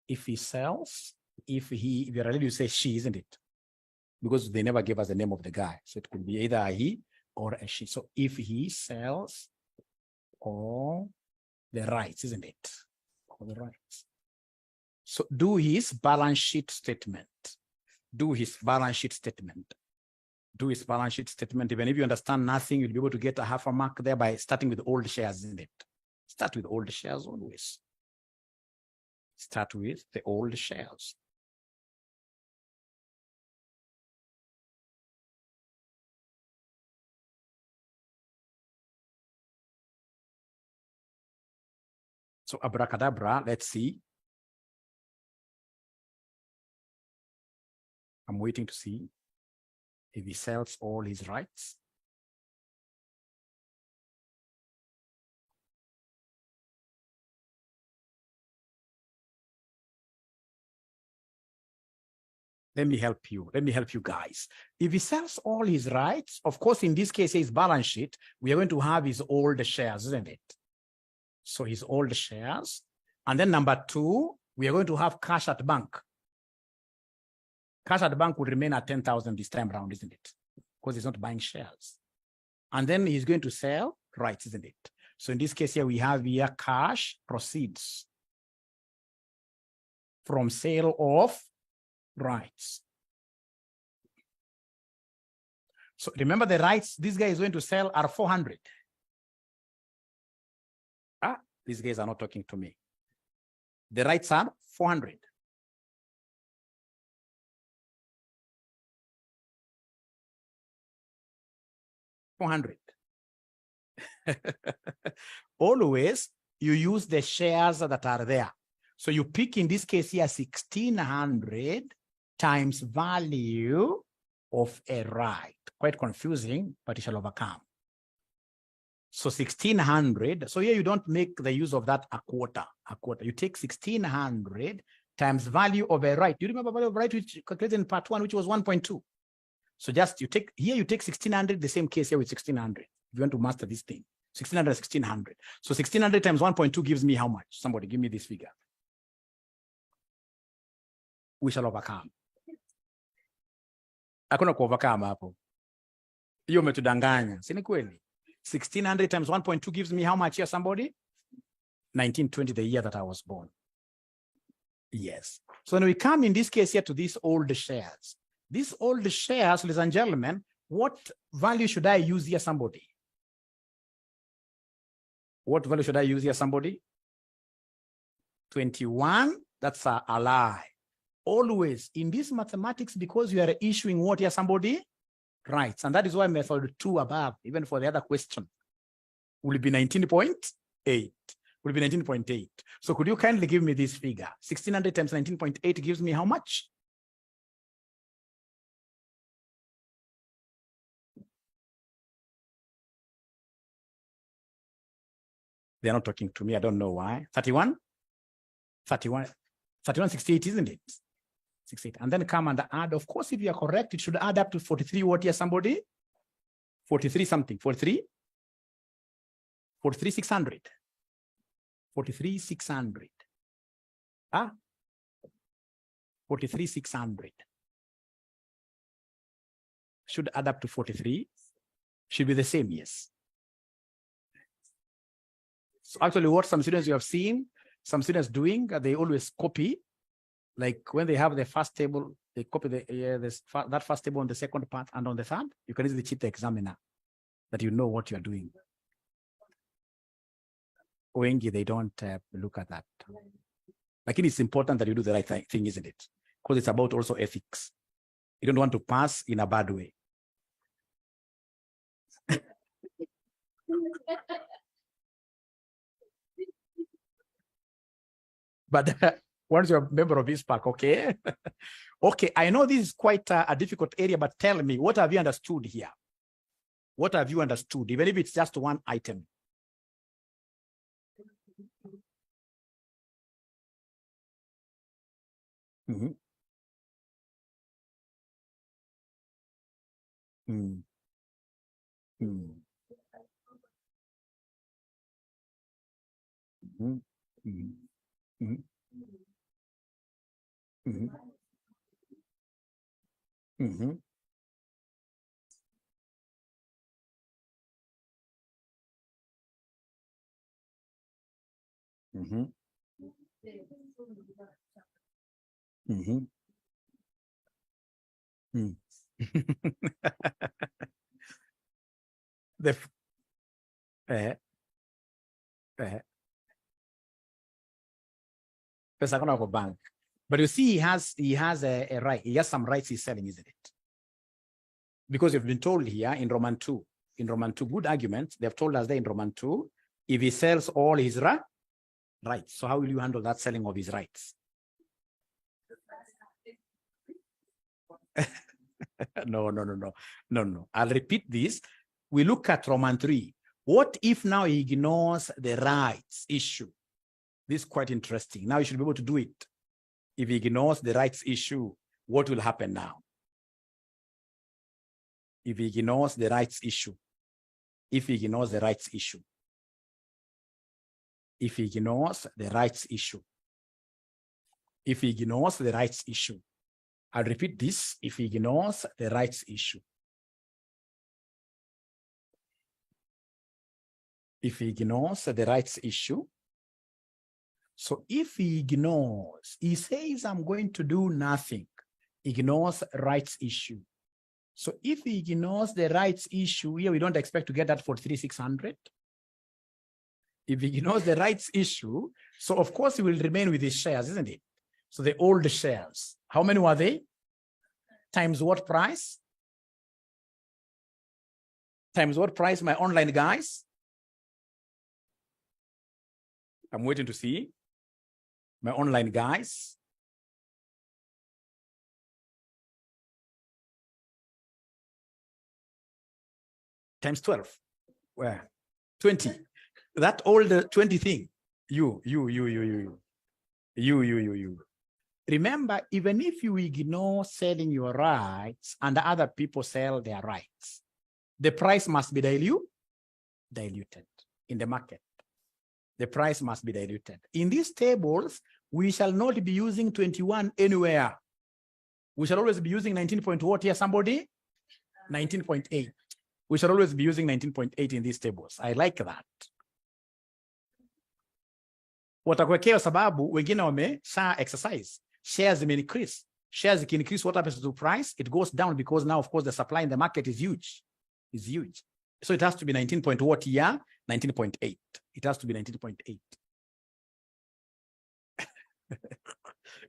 if he sells, if you're ready to say she, isn't it? Because they never gave us the name of the guy. So it could be either a he or a she. So if he sells all the rights, isn't it? All the rights. So do his balance sheet statement. Do his balance sheet statement. Do his balance sheet statement. Even if you understand nothing, you'll be able to get a half a mark there by starting with old shares, isn't it? Start with old shares always. Start with the old shares. So abracadabra, let's see. I'm waiting to see if he sells all his rights. Let me help you. Let me help you guys. If he sells all his rights, of course, in this case, his balance sheet, we are going to have his old shares, isn't it? So his old shares. And then number two, we are going to have cash at bank. Cash at bank will remain at 10,000 this time around, isn't it? Because he's not buying shares. And then he's going to sell rights, isn't it? So in this case here, we have here cash proceeds from sale of rights. So remember the rights this guy is going to sell are 400. These guys are not talking to me. The rights are 400. Always you use the shares that are there. So you pick in this case here 1,600 times value of a right. Quite confusing, but it shall overcome. So 1,600. So here you don't make the use of that a quarter. You take 1,600 times value of a right. Do you remember value of right which calculated in part 1, which was 1.2? So just you take 1,600, the same case here with 1,600. If you want to master this thing, 1,600, 1,600. So 1,600 times 1.2 gives me how much? Somebody give me this figure. We shall overcome. Hakuna kuovercome hapo. Hiyo umetudanganya. Si ni kweli? 1,600 times 1.2 gives me how much here, somebody? 1920, the year that I was born. Yes. So when we come in this case here to these old shares, ladies and gentlemen, what value should I use here, somebody? What value should I use here, somebody? 21, that's a lie. Always in this mathematics, because you are issuing what here, somebody? Rights. And that is why method 2 above, even for the other question, will be 19.8. Will be 19.8. So could you kindly give me this figure? 1,600 times 19.8 gives me how much? They're not talking to me. I don't know why. 31? 31, 68, isn't it? 68. And then come and add. Of course, if you are correct, it should add up to 43. What here, somebody? 43 something. 43? 43,600. 43,600. 43,600. Should add up to 43. Should be the same, yes. So actually, what some students you have seen, some students doing, they always copy. Like when they have the first table, they copy that first table on the second part and on the third. You can easily cheat the examiner that you know what you are doing. Wengi, they don't look at that. Like it's important that you do the right thing, isn't it? Because it's about also ethics. You don't want to pass in a bad way. But once you're a member of ISPAC, okay? Okay, I know this is quite a difficult area, but tell me, what have you understood here? What have you understood, even if it's just one item? Mm-hmm. Mm-hmm. Mm-hmm. Mm-hmm. Mm-hmm. Mm-hmm. Mm-hmm. Mm-hmm. Mm. The bank. But you see, he has a right. He has some rights he's selling, isn't it? Because you've been told here in Roman 2, good argument. They've told us there in Roman 2, if he sells all his rights, so how will you handle that selling of his rights? No. I'll repeat this. We look at Roman 3. What if now he ignores the rights issue? This is quite interesting. Now you should be able to do it. If he ignores the rights issue, what will happen now? If he ignores the rights issue, if he ignores the rights issue, if he ignores the rights issue, if he ignores the rights issue, I'll repeat this, if he ignores the rights issue. If he ignores the rights issue, so if he ignores, he says, I'm going to do nothing, ignores rights issue. So if he ignores the rights issue, here we don't expect to get that for 3,600. If he ignores the rights issue, so of course he will remain with his shares, isn't it? So the old shares, how many were they? Times what price? Times what price, my online guys? I'm waiting to see. My online guys. Times 12. Where? 20. That old 20 thing. You. Remember, even if you ignore selling your rights and other people sell their rights, the price must be diluted in the market. The price must be diluted. In these tables, we shall not be using 21 anywhere. We shall always be using 19 point what here, somebody? 19.8. We shall always be using 19.8 in these tables. I like that. Watakuwekea sababu wengine wamesha exercise. Shares may increase. Shares can increase. What happens to the price? It goes down because now, of course, the supply in the market is huge. It's huge. So it has to be 19 point what here? 19.8. It has to be 19.8.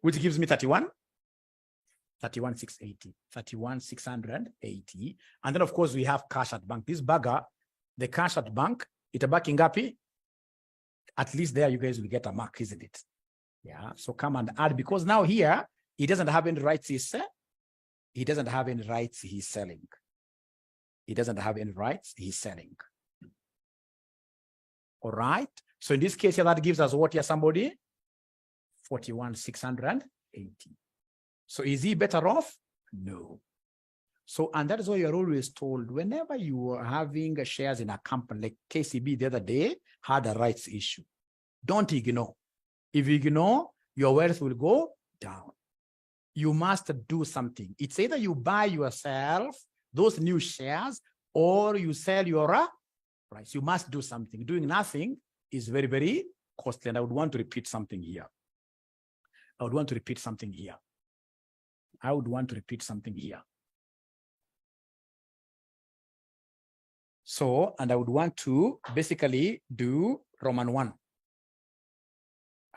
Which gives me 31,680. And then, of course, we have cash at bank. This bagger, the cash at bank, itabaki ngapi? At least there you guys will get a mark, isn't it? Yeah. So come and add, because now here, he doesn't have any rights. He doesn't have any rights he's selling. He doesn't have any rights he's selling. All right. So in this case here, that gives us what here, somebody? 41,680. So is he better off? No. So, and that is why you're always told, whenever you are having shares in a company, like KCB the other day had a rights issue, don't ignore. If you ignore, your wealth will go down. You must do something. It's either you buy yourself those new shares or you sell your rights. You must do something. Doing nothing is very, very costly. And I would want to repeat something here. I would want to repeat something here. So, and I would want to basically do Roman 1.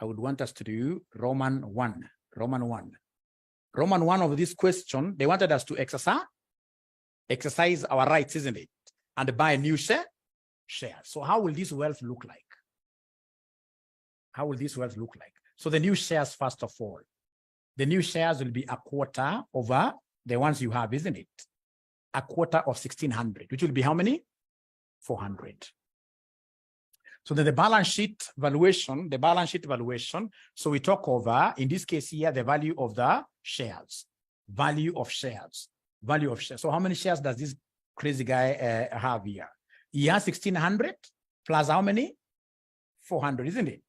I would want us to do Roman 1. Roman 1 of this question, they wanted us to exercise our rights, isn't it? And buy a new share. So how will this wealth look like? How will this wealth look like? So the new shares, first of all, the new shares will be a quarter over the ones you have, isn't it? A quarter of 1,600, which will be how many? 400. So then the balance sheet valuation, so we talk over, in this case here, the value of the shares, value of shares. So how many shares does this crazy guy have here? He has 1,600 plus how many? 400, isn't it?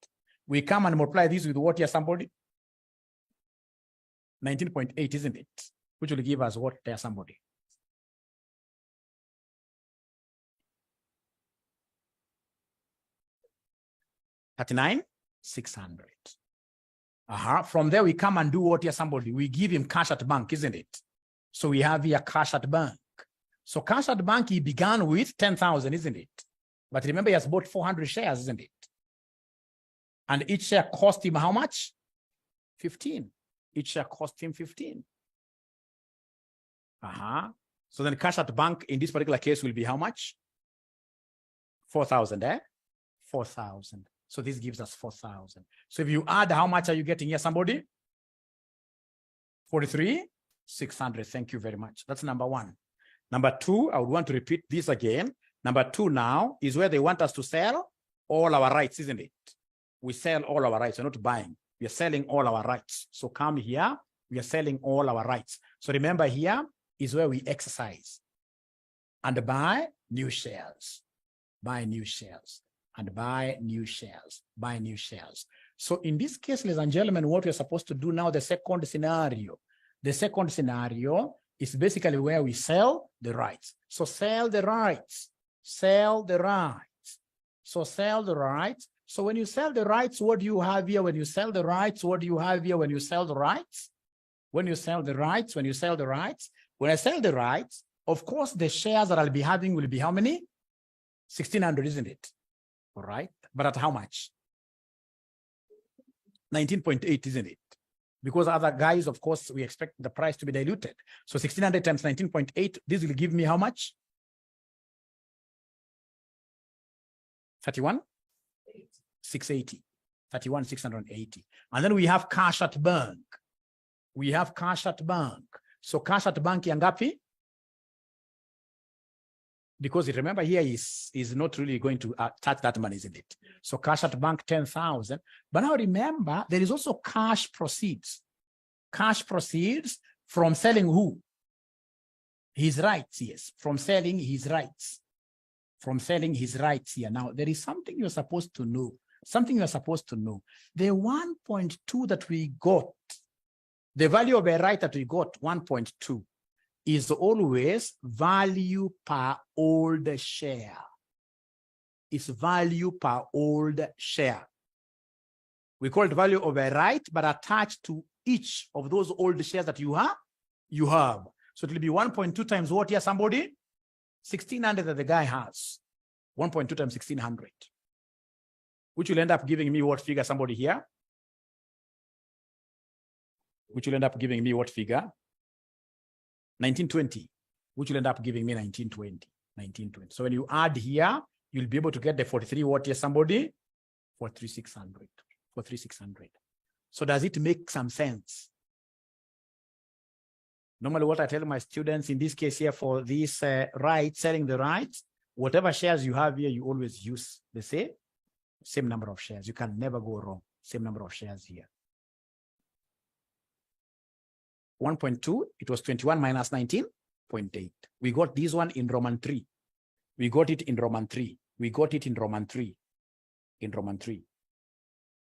We come and multiply this with what here, somebody? 19.8, isn't it? Which will give us what there, somebody? $39,600. From there, we come and do what here, somebody? We give him cash at bank, isn't it? So we have here cash at bank. So cash at bank, he began with 10,000, isn't it? But remember, he has bought 400 shares, isn't it? And each share cost him how much? 15. Each share cost him 15. So then cash at bank in this particular case will be how much? 4,000, 4,000. So this gives us 4,000. So if you add, how much are you getting here, somebody? 43,600. Thank you very much. That's number one. Number two, I would want to repeat this again. Number two now is where they want us to sell all our rights, isn't it? We sell all our rights. We're not buying. We are selling all our rights. So come here. We are selling all our rights. So remember, here is where we exercise and buy new shares. Buy new shares. And buy new shares, buy new shares. So in this case, ladies and gentlemen, what we're supposed to do now, the second scenario is basically where we sell the rights. So sell the rights, sell the rights. So sell the rights. So when you sell the rights, what do you have here? When you sell the rights, what do you have here? When you sell the rights, when you sell the rights, when you sell the rights, when I sell the rights, of course, the shares that I'll be having will be how many? 1,600, isn't it? All right, but at how much? 19.8, isn't it? Because other guys, of course, we expect the price to be diluted. So 1,600 times 19.8, this will give me how much? 31,680. 31,680. And then we have cash at bank. We have cash at bank. So cash at bank yangapi? Because remember here is not really going to touch that money, isn't it? So cash at bank 10,000. But now remember, there is also cash proceeds. Cash proceeds from selling who? His rights, yes. From selling his rights. From selling his rights here. Now, there is something you're supposed to know. Something you're supposed to know. The 1.2 that we got, the value of a right that we got, 1.2, is always value per old share. It's value per old share. We call it value of a right, but attached to each of those old shares that you have. So it will be 1.2 times what here, somebody? 1,600 that the guy has. 1.2 times 1,600. Which will end up giving me what figure, somebody here? Which will end up giving me what figure? 1920, which will end up giving me 1920. So when you add here, you'll be able to get the 43 what here, somebody? 43,600. 43,600. So does it make some sense? Normally what I tell my students in this case here for this right, selling the rights, whatever shares you have here, you always use the same number of shares. You can never go wrong. Same number of shares here. 1.2, it was 21 minus 19.8. We got this one in Roman 3. We got it in Roman 3. We got it in Roman 3. In Roman 3.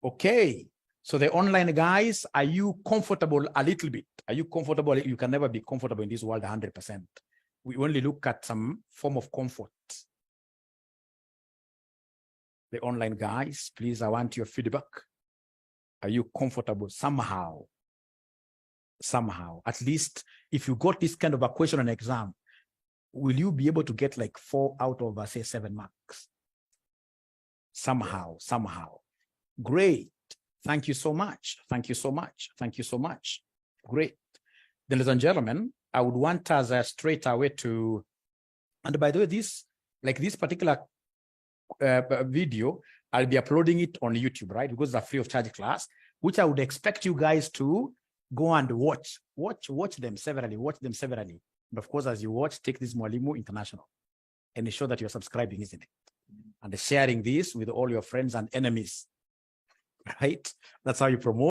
Okay. So the online guys, are you comfortable a little bit? Are you comfortable? You can never be comfortable in this world 100%. We only look at some form of comfort. The online guys, please, I want your feedback. Are you comfortable somehow? Somehow, at least if you got this kind of a question on exam, will you be able to get like 4 out of say 7 marks? Somehow. Great. Thank you so much. Thank you so much. Thank you so much. Great. Then, ladies and gentlemen, I would want us straight away to, and by the way, this particular video, I'll be uploading it on YouTube, right? Because it's a free of charge class, which I would expect you guys to go and watch them severally, And of course, as you watch, take this Mwalimu International and ensure that you're subscribing, isn't it? And sharing this with all your friends and enemies, right? That's how you promote.